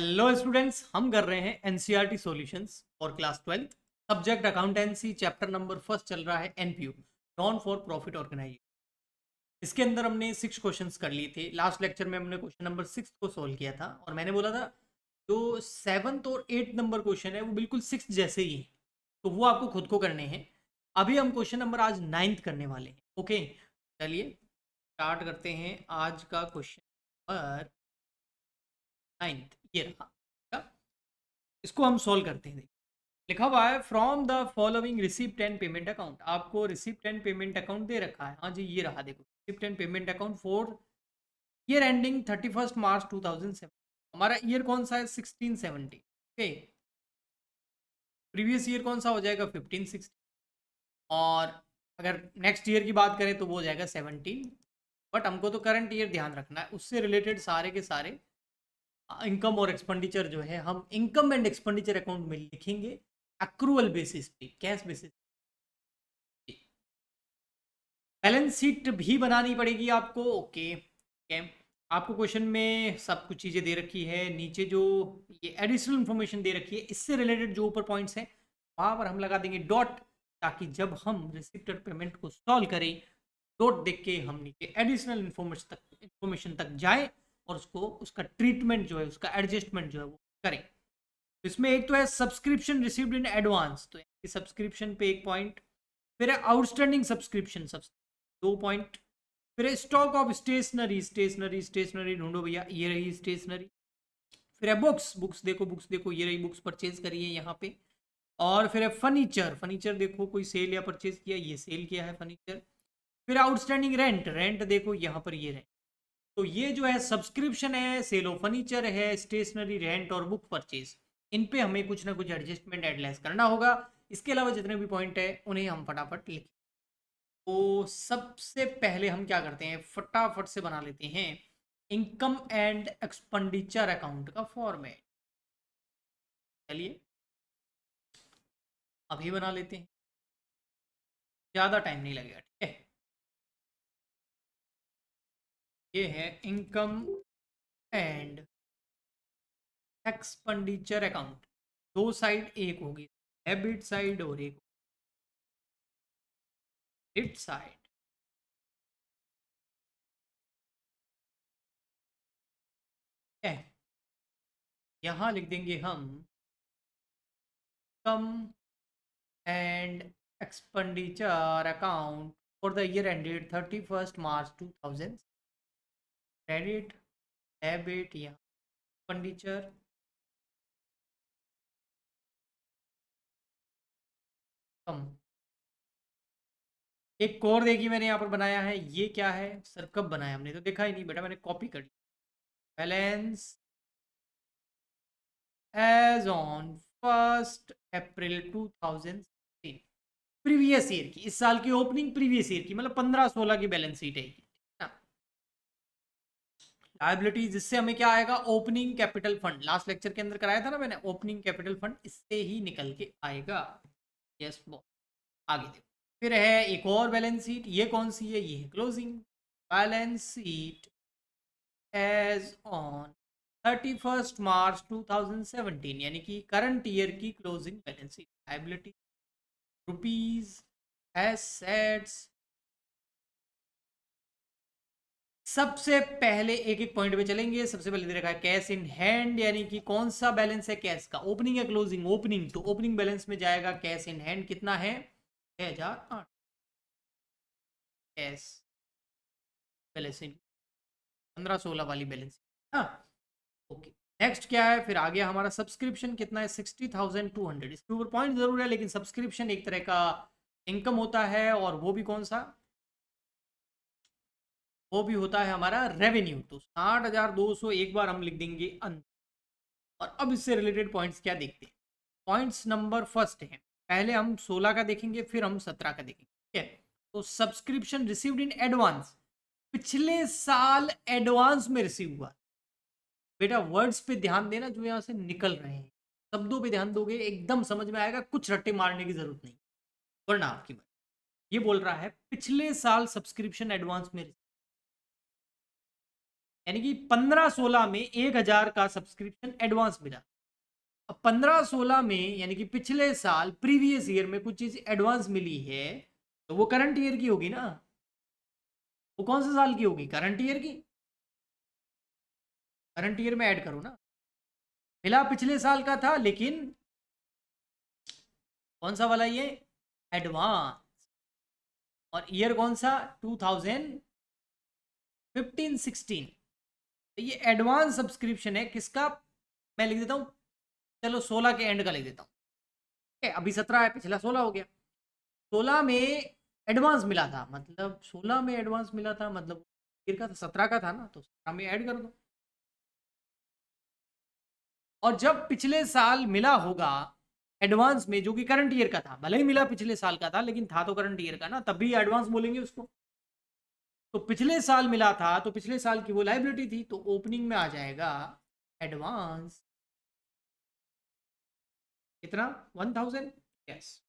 Hello students, हम कर रहे हैं NCERT solutions for class 12। Subject accountancy, chapter number first चल रहा है NPO, non for profit organisation. इसके अंदर हमने 6 क्वेश्चंस कर लिए थे। लास्ट लेक्चर में हमने क्वेश्चन नंबर 6 को सॉल्व किया था और मैंने बोला था जो 7th और 8th नंबर क्वेश्चन है वो बिल्कुल 6 जैसे ही है, तो वो आपको खुद को करने हैं। अभी हम क्वेश्चन नंबर आज 9th करने वाले हैं। ओके, चलिए स्टार्ट करते हैं आज का क्वेश्चन नंबर 9th। ये रहा, इसको हम सॉल्व करते हैं। लिखा हुआ है from the following receipt and payment account. आपको रिसिप्ट एंड पेमेंट अकाउंट दे रखा है। हाँ जी, ये रहा, देखो receipt and payment account for year ending 31 मार्च 2007। हमारा ईयर कौन सा है? 1670। ओके, प्रीवियस ईयर कौन सा हो जाएगा? 1560। और अगर नेक्स्ट ईयर की बात करें तो वो हो जाएगा 17। बट हमको तो करंट ईयर ध्यान रखना है, उससे रिलेटेड सारे के सारे इनकम और एक्सपेंडिचर जो है हम इनकम एंड एक्सपेंडिचर अकाउंट में लिखेंगे, अक्रूवल बेसिस पे, कैश बेसिस। बैलेंस शीट भी बनानी पड़ेगी आपको। ओके ओके, आपको क्वेश्चन में सब कुछ चीज़ें दे रखी है। नीचे जो ये एडिशनल इंफॉर्मेशन दे रखी है, इससे रिलेटेड जो ऊपर पॉइंट्स हैं वहां पर हम लगा देंगे डॉट, ताकि जब हम रिसिप्ट और पेमेंट को सॉल्व करें, डॉट देख के हम नीचे एडिशनल इंफॉर्मेशन तक जाए और उसको, उसका ट्रीटमेंट जो है, उसका एडजस्टमेंट जो है वो करें। तो इसमें एक तो है सब्सक्रिप्शन रिसीव्ड इन एडवांस, तो सब्सक्रिप्शन पे एक पॉइंट, फिर है आउटस्टैंडिंग सब्सक्रिप्शन 2 पॉइंट, फिर स्टॉक ऑफ स्टेशनरी, स्टेशनरी ढूंढो भैया, ये रही स्टेशनरी। फिर है बुक्स, बुक्स देखो ये रही, बुक्स परचेज करी है यहाँ पे। और फिर है फर्नीचर, फर्नीचर देखो कोई सेल या परचेज किया, ये सेल किया है फर्नीचर। फिर आउटस्टैंडिंग रेंट, रेंट देखो यहाँ पर ये रेंट। तो ये जो है सब्सक्रिप्शन है, सेल ऑफ फर्नीचर है, स्टेशनरी, रेंट और बुक परचेज, इन पे हमें कुछ ना कुछ एडजस्टमेंट एडलेस करना होगा। इसके अलावा जितने भी पॉइंट है उन्हें हम फटाफट लिखें। तो सबसे पहले हम क्या करते हैं, फटाफट से बना लेते हैं इनकम एंड एक्सपेंडिचर अकाउंट का फॉर्मेट। चलिए अभी बना लेते हैं, ज़्यादा टाइम नहीं लगेगा, ठीक है। ये है इनकम एंड एक्सपेंडिचर अकाउंट। दो साइड, एक होगी डेबिट साइड और एक क्रेडिट साइड। है, यहाँ लिख देंगे हम income and expenditure account for the year ended 31 March 2000। Credit, debit या एक्सपेंडिचर, कम। एक कोड देखिए मैंने यहाँ पर बनाया है, ये क्या है सर? कब बनाया? हमने तो देखा ही नहीं बेटा, मैंने कॉपी कर ली। Balance as on 1 April 2016, previous year की, इस साल की ओपनिंग प्रीवियस ईयर की, मतलब 15-16 की बैलेंस शीट है। लायबिलिटी, जिससे हमें क्या आएगा? Opening capital fund. Last lecture के अंदर कराया था ना मैंने, ओपनिंग कैपिटल फंड इससे ही निकल के आएगा। यस बॉस, आगे देखो। फिर है एक और बैलेंस शीट, ये कौन सी है? ये है closing balance sheet as on 31 March 2017, यानी कि करंट ईयर की closing balance sheet. Liability, rupees, assets. सबसे पहले एक एक पॉइंट पे चलेंगे। सबसे पहले दे रखा है कैश इन हैंड, यानी कि कौन सा बैलेंस है कैश का? ओपनिंग या क्लोजिंग? ओपनिंग, तो ओपनिंग बैलेंस में जाएगा कैश इन हैंड, कितना है? 6008। कैश बैलेंस 15-16 वाली बैलेंस। हाँ, ओके। नेक्स्ट क्या है? फिर आ गया हमारा सब्सक्रिप्शन, कितना है? 60,200। इसके ऊपर पॉइंट जरूर है, लेकिन सब्सक्रिप्शन एक तरह का इनकम होता है, और वो भी कौन सा? वो भी होता है हमारा रेवेन्यू। तो 60,200 एक बार हम लिख देंगे अंत। और अब इससे रिलेटेड पॉइंट्स क्या देखते हैं। पॉइंट्स नंबर फर्स्ट है, पहले हम 16 का देखेंगे, फिर हम 17 का देखेंगे, ठीक है। तो सब्सक्रिप्शन रिसीव्ड इन एडवांस, पिछले साल एडवांस में रिसीव हुआ। बेटा वर्ड्स पे ध्यान देना जो यहाँ से निकल रहे हैं, शब्दों पे ध्यान दोगे एकदम समझ में आएगा, कुछ रट्टे मारने की जरूरत नहीं, वरना आपकी बात। ये बोल रहा है पिछले साल सब्सक्रिप्शन एडवांस में, यानी कि 15-16 में 1000 का सब्सक्रिप्शन एडवांस मिला। अब 15-16 में यानी कि पिछले साल प्रीवियस ईयर में कुछ चीज एडवांस मिली है, तो वो करंट ईयर की होगी ना। वो कौन से साल की होगी? करंट ईयर की। करंट ईयर में ऐड करो ना। मिला पिछले साल का था, लेकिन कौन सा वाला ये? एडवांस। और ईयर कौन सा? 2015-16। तो ये एडवांस सब्सक्रिप्शन है किसका? मैं लिख देता हूं, चलो 16 के एंड का लिख देता हूं। ठीक है, अभी 17 है, पिछला 16 हो गया। 16 में एडवांस मिला था, मतलब 16 में एडवांस मिला था, मतलब ईयर का 17 का था ना, तो 17 में ऐड कर दो। और जब पिछले साल मिला होगा एडवांस में, जो कि करंट ईयर का था, भले ही मिला पिछले साल का था लेकिन था तो करंट ईयर का ना, तब भी एडवांस बोलेंगे उसको। तो पिछले साल मिला था तो पिछले साल की वो लाइबिलिटी थी, तो ओपनिंग में आ जाएगा एडवांस। कितना? 1000। यस।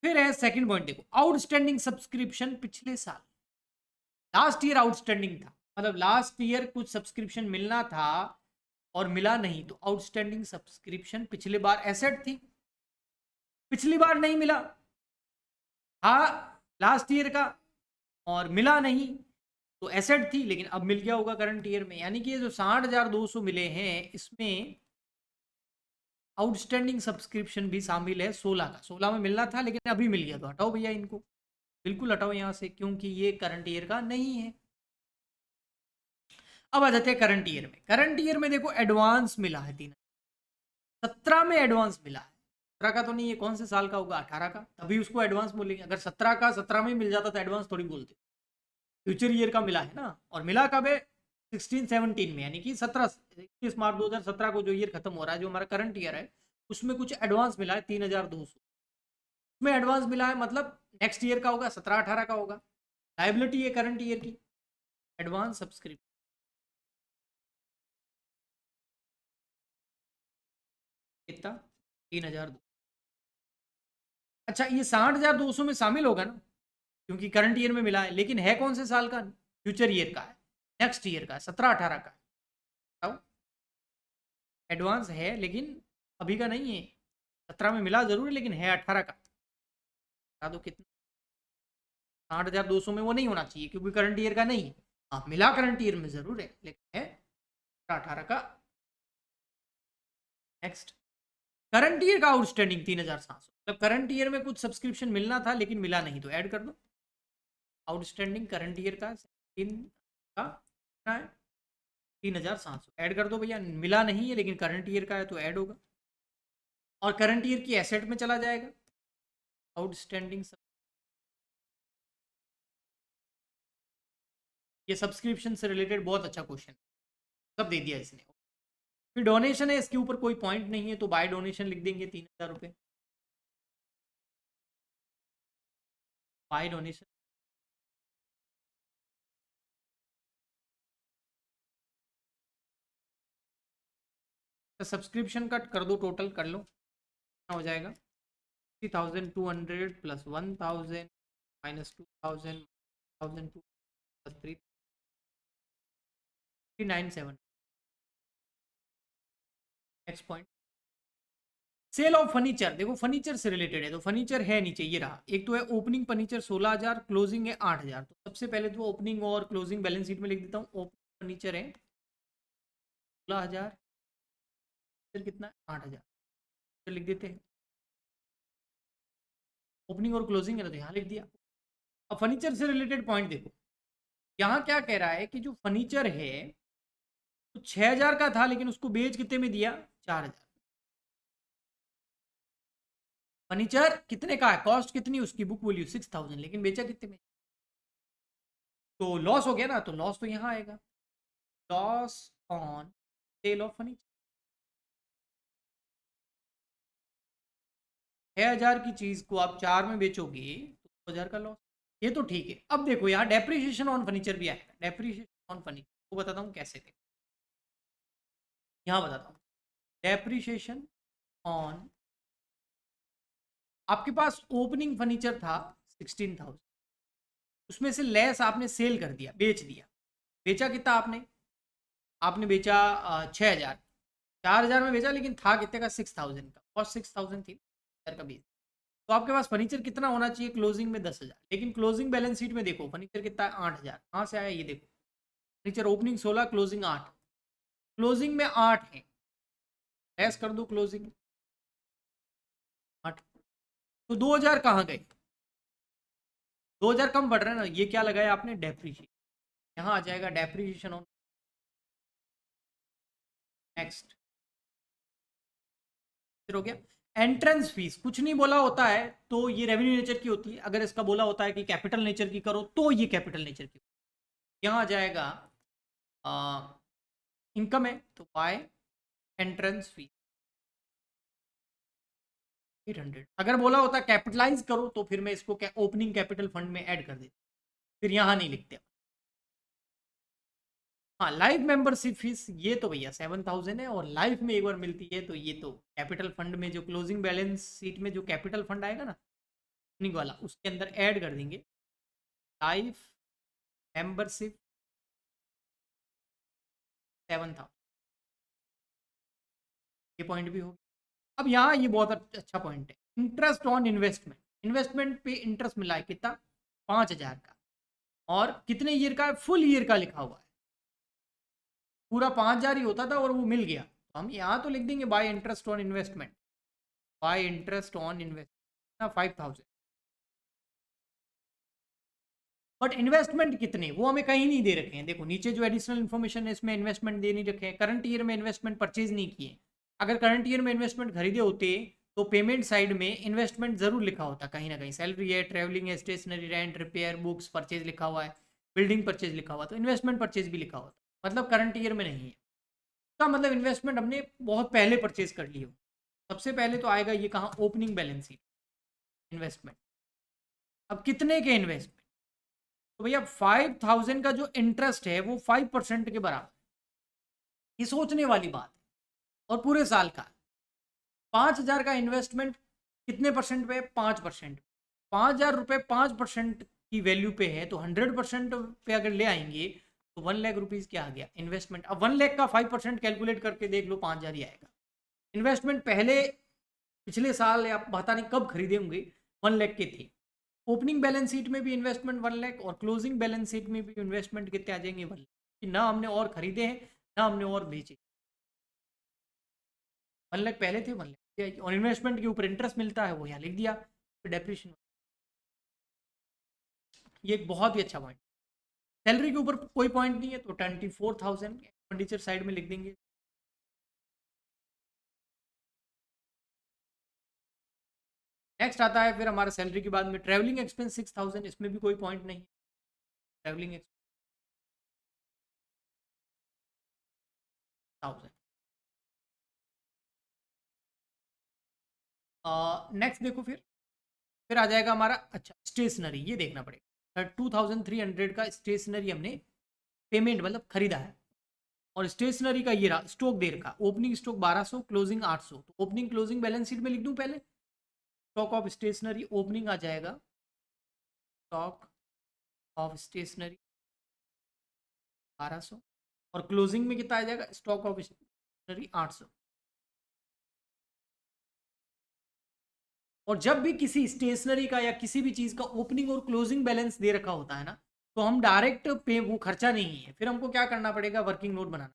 फिर है सेकंड पॉइंट, देखो आउटस्टैंडिंग सब्सक्रिप्शन पिछले साल। लास्ट ईयर आउटस्टैंडिंग था, मतलब लास्ट ईयर कुछ सब्सक्रिप्शन मिलना था और मिला नहीं, तो आउटस्टैंडिंग सब्सक्रिप्शन पिछले बार एसेट थी। पिछली बार नहीं मिला, हाँ लास्ट ईयर का, और मिला नहीं तो एसेट थी, लेकिन अब मिल गया होगा करंट ईयर में। यानी कि ये जो 60,200 मिले हैं, इसमें आउटस्टैंडिंग सब्सक्रिप्शन भी शामिल है 16 का। 16 में मिलना था लेकिन अभी मिल गया, तो हटाओ भैया इनको, बिल्कुल हटाओ यहाँ से, क्योंकि ये करंट ईयर का नहीं है। अब आ जाते हैं करंट ईयर में। करंट ईयर में देखो एडवांस मिला है 17 में एडवांस मिला है। 17 का तो नहीं, ये कौन से साल का होगा? 18 का, तभी उसको एडवांस बोलेंगे। अगर 17 का 17 में मिल जाता तो एडवांस थोड़ी बोलते। फ्यूचर ईयर का मिला है ना, और मिला कब है? 16-17 में, यानी कि 21 मार्च 2017 को जो ईयर खत्म हो रहा है, जो हमारा करंट ईयर है, उसमें कुछ एडवांस मिला है 3200। उसमें एडवांस मिला है, मतलब नेक्स्ट ईयर का होगा, 17-18 का होगा। लाइबिलिटी है करंट ईयर की, एडवांस सब्सक्रिप्शन कितना? 3200। अच्छा, ये 60,200 में शामिल होगा ना, क्योंकि करंट ईयर में मिला है, लेकिन है कौन से साल का? फ्यूचर ईयर का है, नेक्स्ट ईयर का है, 17-18 का है। एडवांस है लेकिन अभी का नहीं है। 17 में मिला जरूर है, लेकिन है 18 का। बता दो कितना? 60,200 में वो नहीं होना चाहिए, क्योंकि करंट ईयर का नहीं है। हाँ मिला करंट ईयर में जरूर है, लेकिन है 18 का। नेक्स्ट, करंट ईयर का आउटस्टैंडिंग 3,700, मतलब करंट ईयर में कुछ सब्सक्रिप्शन मिलना था लेकिन मिला नहीं, तो ऐड कर दो। आउटस्टैंडिंग करंट ईयर का 3 का कितना है? 3,700 ऐड कर दो भैया। मिला नहीं है लेकिन करंट ईयर का है, तो ऐड होगा, और करंट ईयर की एसेट में चला जाएगा। आउटस्टैंडिंग, ये सब्सक्रिप्शन से रिलेटेड बहुत अच्छा क्वेश्चन, सब दे दिया इसने। फिर डोनेशन है, इसके ऊपर कोई पॉइंट नहीं है, तो बाय डोनेशन लिख देंगे 3,000 रुपये। बाय डोनेशन, सब्सक्रिप्शन कट कर दो, टोटल कर लो, कितना हो जाएगा? 3,200 plus 1,000 minus 2,000, 1,002 plus 3,397। Next point, sale of furniture. देखो फर्नीचर से रिलेटेड है, तो फर्नीचर है नीचे, ये रहा। एक तो है ओपनिंग फर्नीचर 16,000, क्लोजिंग है 8,000। तो सबसे पहले तो ओपनिंग और क्लोजिंग बैलेंस शीट में लिख देता हूँ। ओपनिंग फर्नीचर है 16,000, फिर कितना है? 8,000। तो लिख देते हैं, ओपनिंग और क्लोजिंग है तो यहाँ लिख दिया। अब फर्नीचर से रिलेटेड पॉइंट देखो, यहाँ क्या कह रहा है कि जो फर्नीचर है तो 6,000 का था, लेकिन उसको बेच कितने में दिया? 4,000। फर्नीचर कितने का है? कॉस्ट कितनी उसकी? बुक वैल्यू 6,000, लेकिन बेचा कितने में? तो लॉस हो गया ना, तो लॉस तो यहाँ आएगा, loss on sale of furniture. 6,000 की चीज को आप 4 में बेचोगे तो 2,000 का लॉस। ये तो ठीक है। अब देखो यहाँ डेप्रिसिएशन ऑन फर्नीचर भी आएगा। डेप्रिसिएशन ऑन फर्नीचर को बताता हूँ कैसे थे, यहाँ बताता हूँ। डेप्रिसिएशन ऑन, आपके पास ओपनिंग फर्नीचर था 16,000, उसमें से लेस आपने सेल कर दिया, बेच दिया। बेचा कितना आपने? आपने बेचा 6,000, 4,000 में बेचा, लेकिन था कितने का? 6,000 का। कॉस्ट 6,000 थी का बेच। तो आपके पास फर्नीचर कितना होना चाहिए क्लोजिंग में? 10,000। लेकिन क्लोजिंग बैलेंस शीट में देखो फर्नीचर कितना है? 8,000। कहाँ से आया ये देखो, फर्नीचर ओपनिंग 16, क्लोजिंग 8। क्लोजिंग में 8 है, लेस कर दो क्लोजिंग 8। तो 2,000 कहाँ गए? 2,000 कम बढ़ रहा है ना। ये क्या लगाया आपने? डेप्रीशिएशन। यहाँ आ जाएगा डेप्रीशिएशन ऑन। नेक्स्ट हो गया। एंट्रेंस फीस कुछ नहीं बोला होता है तो ये रेवेन्यू नेचर की होती है। अगर इसका बोला होता है कि कैपिटल नेचर की करो तो ये कैपिटल नेचर की। यहाँ आ जाएगा इनकम है तो बाय एंट्रेंस फी 800। अगर बोला होता कैपिटलाइज करो तो फिर मैं इसको ओपनिंग कैपिटल फंड में ऐड कर देता, फिर यहाँ नहीं लिखते। हाँ, लाइफ मेंबरशिप फीस ये तो भैया 7,000 है, और लाइफ में एक बार मिलती है, तो ये तो कैपिटल फंड में जो क्लोजिंग बैलेंस शीट में जो कैपिटल फंड आएगा ना ओपनिंग वाला, उसके अंदर ऐड कर देंगे लाइफ मेंबरशिप 7,000। ये पॉइंट भी होगा। अब यहाँ ये बहुत अच्छा पॉइंट है, इंटरेस्ट ऑन इन्वेस्टमेंट। इन्वेस्टमेंट पे इंटरेस्ट मिला है कितना? 5,000 का। और कितने ईयर का है? फुल ईयर का लिखा हुआ है। पूरा 5,000 ही होता था और वो मिल गया, तो हम यहाँ तो लिख देंगे bye interest on investment, bye interest on investment 5,000। But investment कितने वो हमें कहीं नहीं दे रखे हैं। देखो नीचे जो एडिशनल इन्फॉर्मेशन है इसमें इन्वेस्टमेंट दे नहीं रखे हैं। करंट ईयर में इन्वेस्टमेंट परचेज नहीं किए। अगर करंट ईयर में इन्वेस्टमेंट खरीदे होते तो पेमेंट साइड में इन्वेस्टमेंट जरूर लिखा होता, कहीं ना कहीं सैलरी है, ट्रैवलिंग है, stationery, rent, repair, books purchase लिखा हुआ है, बिल्डिंग परचेज लिखा हुआ, तो इन्वेस्टमेंट परचेज भी लिखा होता। मतलब करंट ईयर में नहीं है, इसका मतलब इन्वेस्टमेंट हमने बहुत पहले परचेज कर ली हो। सबसे पहले तो आएगा ये कहाँ? Opening balance sheet, investment. अब कितने के इन्वेस्टमेंट? तो भैया 5,000 का जो इंटरेस्ट है वो 5% के बराबर। ये सोचने वाली बात है। और पूरे साल का 5,000 का इन्वेस्टमेंट कितने परसेंट पे? 5%। 5,000 रुपये 5% की वैल्यू पे है, तो 100% पे अगर ले आएंगे तो 1 लाख रुपीज क्या आ गया? इन्वेस्टमेंट। अब 1 लाख का 5% कैलकुलेट करके देख लो, 5,000 ही आएगा। इन्वेस्टमेंट पहले पिछले साल या पता नहीं कब खरीदे होंगे, 1 लाख के थे। ओपनिंग बैलेंस शीट में भी इन्वेस्टमेंट 1 लाख, और क्लोजिंग बैलेंस शीट में भी इन्वेस्टमेंट कितने आ जाएंगे? 1 लाख। कि ना हमने और खरीदे हैं ना हमने और बेचे। 1 लाख पहले थे, 1 लाख, और इन्वेस्टमेंट के ऊपर इंटरेस्ट मिलता है वो यहाँ लिख दिया, फिर डेप्रिशिएशन। ये एक बहुत ही अच्छा पॉइंट। सैलरी के ऊपर कोई पॉइंट नहीं है तो 24,000 एक्सपेंडिचर साइड में लिख देंगे। नेक्स्ट आता है फिर हमारा सैलरी के बाद में ट्रैवलिंग एक्सपेंस 6,000, इसमें भी कोई पॉइंट नहीं है। Travelling expense 1,000। नेक्स्ट देखो फिर आ जाएगा हमारा अच्छा स्टेशनरी। ये देखना पड़ेगा 2,300 का स्टेशनरी हमने पेमेंट मतलब खरीदा है। और स्टेशनरी का ये रहा स्टॉक दे रखा, ओपनिंग स्टॉक 1,200, क्लोजिंग 800। तो ओपनिंग क्लोजिंग बैलेंस शीट में लिख दूं पहले। स्टॉक ऑफ स्टेशनरी ओपनिंग आ जाएगा स्टॉक ऑफ स्टेशनरी 1,200, और क्लोजिंग में कितना आ जाएगा? Stock of stationery 800। और जब भी किसी स्टेशनरी का या किसी भी चीज का ओपनिंग और क्लोजिंग बैलेंस दे रखा होता है ना, तो हम डायरेक्ट पे वो खर्चा नहीं है, फिर हमको क्या करना पड़ेगा? वर्किंग नोट बनाना,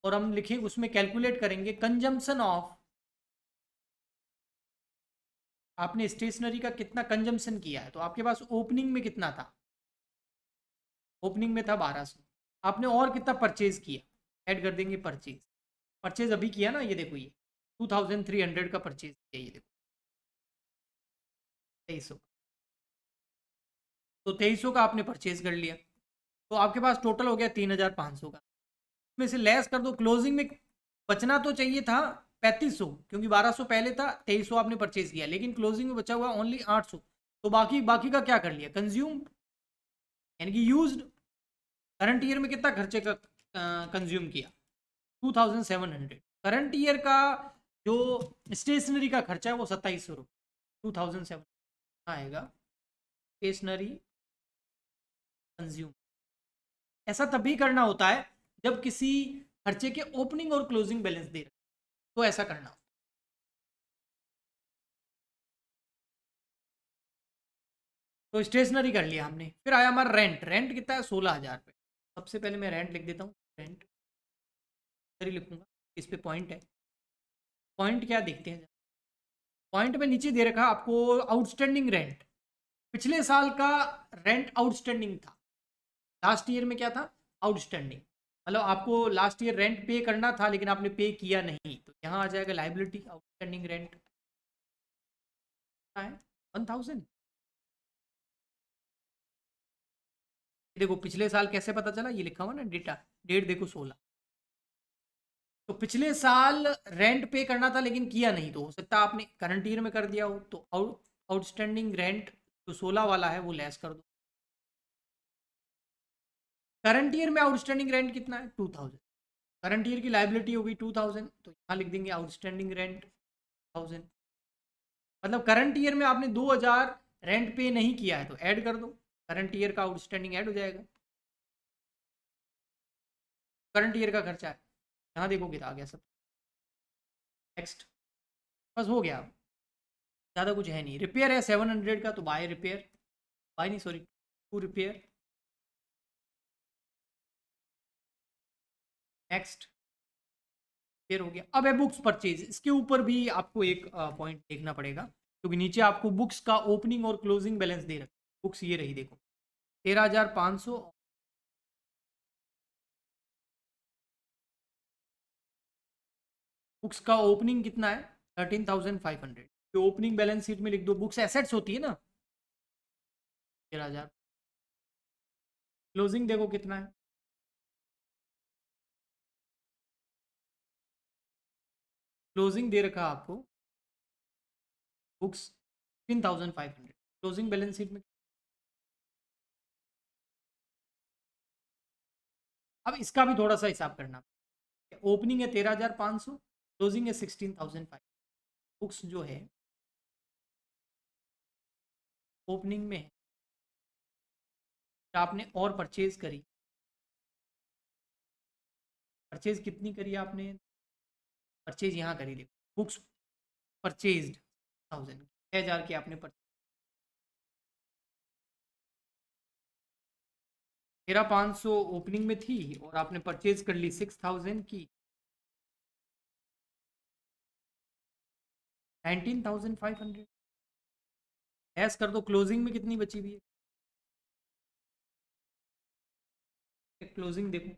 और हम लिखें उसमें कैलकुलेट करेंगे कंजम्पशन ऑफ। आपने स्टेशनरी का कितना कंजम्पशन किया है, तो आपके पास ओपनिंग में कितना था? ओपनिंग में था 1,200। आपने और कितना परचेज किया? ऐड कर देंगे परचेज। परचेज अभी किया ना, ये देखो ये 2,300 का परचेज किया, ये देखो 2,300। तो 2,300 का आपने परचेज कर लिया, तो आपके पास टोटल हो गया 3,500 का। इसमें से लेस कर दो, क्लोजिंग में बचना तो चाहिए था 3,500, क्योंकि 1,200 पहले था, 2,300 आपने परचेज किया, लेकिन क्लोजिंग में बचा हुआ ओनली 800। तो बाकी बाकी का क्या कर लिया? कंज्यूम, यानी कि यूज्ड। करंट ईयर में कितना खर्चे का कंज्यूम किया? 2,700। करंट ईयर का जो स्टेशनरी का खर्चा है वो 2,700 रुपये, 2,700 आएगा स्टेशनरी कंज्यूम। ऐसा तभी करना होता है जब किसी खर्चे के ओपनिंग और क्लोजिंग बैलेंस दे रहे, तो ऐसा करना होता है। तो स्टेशनरी कर लिया हमने, फिर आया हमारा रेंट। रेंट कितना है? 16,000 रुपये। सबसे पहले मैं रेंट लिख देता हूँ, रेंट ही लिखूंगा, इस पे पॉइंट है। पॉइंट क्या देखते हैं, पॉइंट में नीचे दे रखा आपको आउटस्टैंडिंग रेंट। पिछले साल का रेंट आउटस्टैंडिंग था, लास्ट ईयर में क्या था? आउटस्टैंडिंग। मतलब आपको लास्ट ईयर रेंट पे करना था लेकिन आपने पे किया नहीं, तो यहाँ आ जाएगा लाइबिलिटी आउटस्टैंडिंग रेंट है 1,000। देखो पिछले साल कैसे पता चला, ये लिखा हुआ ना डेटा, डेट देखो 16। तो पिछले साल रेंट पे करना था लेकिन किया नहीं, तो हो सकता है आपने करंट ईयर में कर दिया हो, तो आउटस्टैंडिंग रेंट जो 16 वाला है वो लेस कर दो। करंट ईयर में आउटस्टैंडिंग रेंट कितना है? 2,000। करंट ईयर की लाइबिलिटी होगी 2,000, तो यहाँ लिख देंगे आउटस्टैंडिंग रेंट 1,000। मतलब करंट ईयर में आपने 2,000 रेंट पे नहीं किया है, तो ऐड कर दो, करंट ईयर का आउटस्टैंडिंग ऐड हो जाएगा। करंट ईयर का खर्चा है, यहाँ देखोगे तो आ गया सब। नेक्स्ट, बस हो गया, ज़्यादा कुछ है नहीं। रिपेयर है 700 का, तो बाय रिपेयर, बाय नहीं sorry, to repair. Next, repair हो गया। अब है बुक्स परचेज। इसके ऊपर भी आपको एक पॉइंट देखना पड़ेगा, क्योंकि नीचे आपको बुक्स का ओपनिंग और क्लोजिंग बैलेंस दे रखा है। बुक्स ये रही, देखो 13,500। बुक्स का ओपनिंग कितना है? 13,500। ओपनिंग बैलेंस शीट में लिख दो, बुक्स एसेट्स होती है ना, 13,000। क्लोजिंग देखो कितना है, क्लोजिंग दे रखा है आपको बुक्स 16,500। क्लोजिंग बैलेंस शीट में, अब इसका भी थोड़ा सा हिसाब करना। ओपनिंग है 13,500, क्लोजिंग है 16,500। बुक्स जो है ओपनिंग में है, आपने और परचेज करी, परचेज कितनी करी आपने? परचेज यहाँ करी, देखो बुक्स परचेज्ड 1,000, 6,000 की आपने परचेज। 13,500 ओपनिंग में थी और आपने परचेज कर ली 6,000 की, 19,500। ऐस कर दो, क्लोजिंग में कितनी बची हुई है? क्लोजिंग देखो,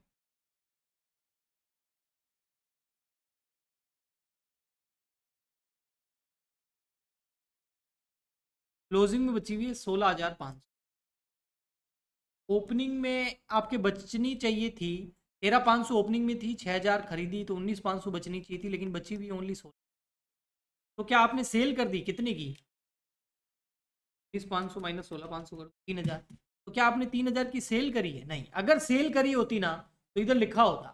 क्लोजिंग में बची हुई है 16,500। ओपनिंग में आपके बचनी चाहिए थी 13,500, ओपनिंग में थी 6,000 खरीदी, तो 19,500 बचनी चाहिए थी, लेकिन बची हुई ओनली 16। तो क्या आपने सेल कर दी? कितने की? 19,500 माइनस 16,500 करो, 3,000। तो क्या आपने 3,000 की सेल करी है? नहीं। अगर सेल करी होती ना, तो इधर लिखा होता,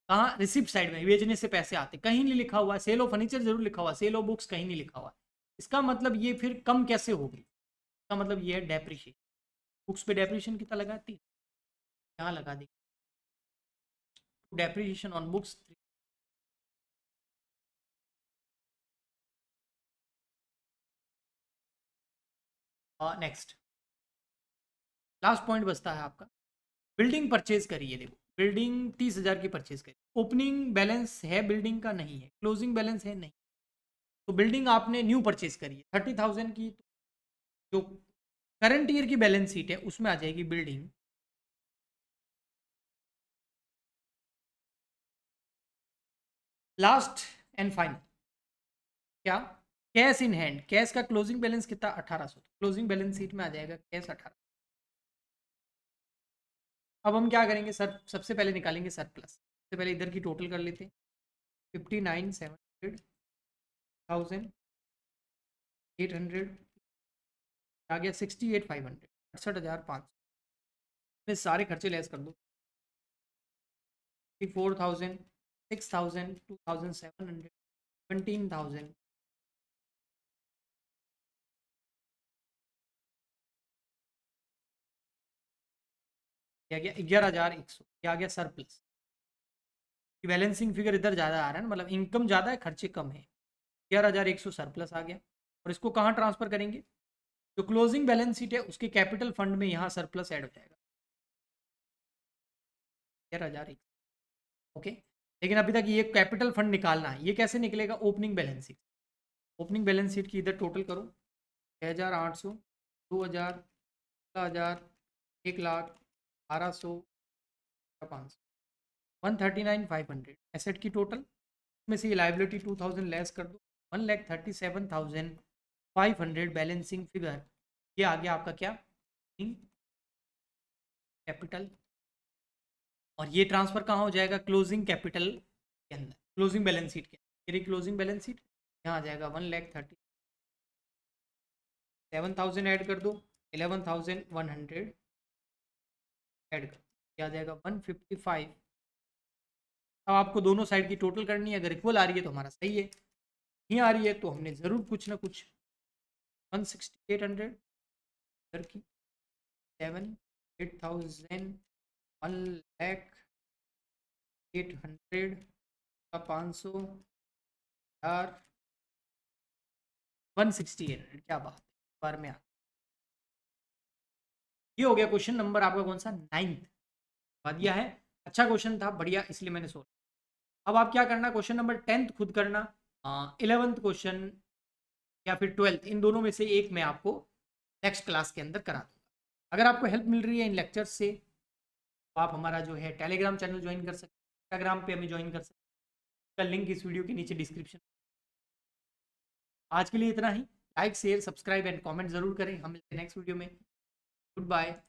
कहाँ? रिसिप्ट साइड में, बेचने से पैसे आते, कहीं नहीं लिखा हुआ। सेल ऑफ फर्नीचर जरूर लिखा हुआ, सेल ऑफ बुक्स कहीं नहीं लिखा हुआ। इसका मतलब ये फिर कम कैसे होगी? इसका मतलब ये है डेप्रिशिएशन। बुक्स पे डेप्रिशिएशन कितना लगाती है, यहाँ लगा दी, depreciation on books. Next, last point बचता है आपका, बिल्डिंग परचेज करिए। देखो बिल्डिंग 30,000 की परचेज करी, ओपनिंग बैलेंस है बिल्डिंग का? नहीं है। क्लोजिंग बैलेंस है? नहीं। तो बिल्डिंग आपने न्यू परचेज करी है 30,000 की, तो जो करंट ईयर की बैलेंस शीट है उसमें आ जाएगी बिल्डिंग। लास्ट एंड फाइनल क्या? Cash in hand. कैश का क्लोजिंग बैलेंस कितना? 1,800। क्लोजिंग बैलेंस शीट में आ जाएगा कैश 18। अब हम क्या करेंगे सर? सबसे पहले निकालेंगे सरप्लस। सबसे पहले इधर की टोटल कर लेते हैं, 59,700, 1,800, आ गया 68,500, 68,500 में सारे खर्चे लेस कर दो, 4,000, 6,000, 2,700, 17,000, ये आ गया 11,100, ये आ गया सरप्लस। बैलेंसिंग फिगर इधर ज़्यादा आ रहा है ना, मतलब इनकम ज़्यादा है खर्चे कम है। 11,100 सरप्लस आ गया। और इसको कहाँ ट्रांसफर करेंगे? जो क्लोजिंग बैलेंस शीट है उसके कैपिटल फंड में यहाँ सरप्लस ऐड हो जाएगा 11,100। ओके, लेकिन अभी तक ये कैपिटल फंड निकालना है, ये कैसे निकलेगा? Opening balance sheet. Opening balance sheet की इधर टोटल करो, 6,800, 2,000, 16,000, 1,00,000, 1,200, 500, 139,500 एसेट की टोटल। में से लाइबिलिटी 2,000 लेस कर दो, 1,37,500 बैलेंसिंग फिगर। ये आ गया आपका क्या? कैपिटल। और ये ट्रांसफर कहाँ हो जाएगा? क्लोजिंग कैपिटल के अंदर, क्लोजिंग बैलेंस शीट के अंदर। क्लोजिंग बैलेंस शीट यहाँ आ जाएगा 1,37,000 ऐड कर दो, 11,100 ऐड कर, क्या आ जाएगा 155। अब आपको दोनों साइड की टोटल करनी है, अगर इक्वल आ रही है तो हमारा सही है, नहीं आ रही है तो हमने ज़रूर कुछ ना कुछ 1,68,100 इधर की 7, 8,000, 1,08,00 का 500, 1,68,00, क्या बात है, बार में आ। ये हो गया क्वेश्चन नंबर आपका कौन सा? 9th दिया है। अच्छा क्वेश्चन था, बढ़िया, इसलिए मैंने सोचा। अब आप क्या करना, क्वेश्चन नंबर 10th खुद करना, 11th क्वेश्चन या फिर 12th, इन दोनों में से एक मैं आपको नेक्स्ट क्लास के अंदर करा दूंगा। अगर आपको हेल्प मिल रही है इन लेक्चर्स से तो आप हमारा जो है टेलीग्राम चैनल ज्वाइन कर सकते हैं, इंस्टाग्राम पे हमें ज्वाइन कर सकते हैं, इसका लिंक इस वीडियो के नीचे डिस्क्रिप्शन। आज के लिए इतना ही। Like share subscribe and comment जरूर करें। हम मिलते हैं नेक्स्ट वीडियो में। Good bye.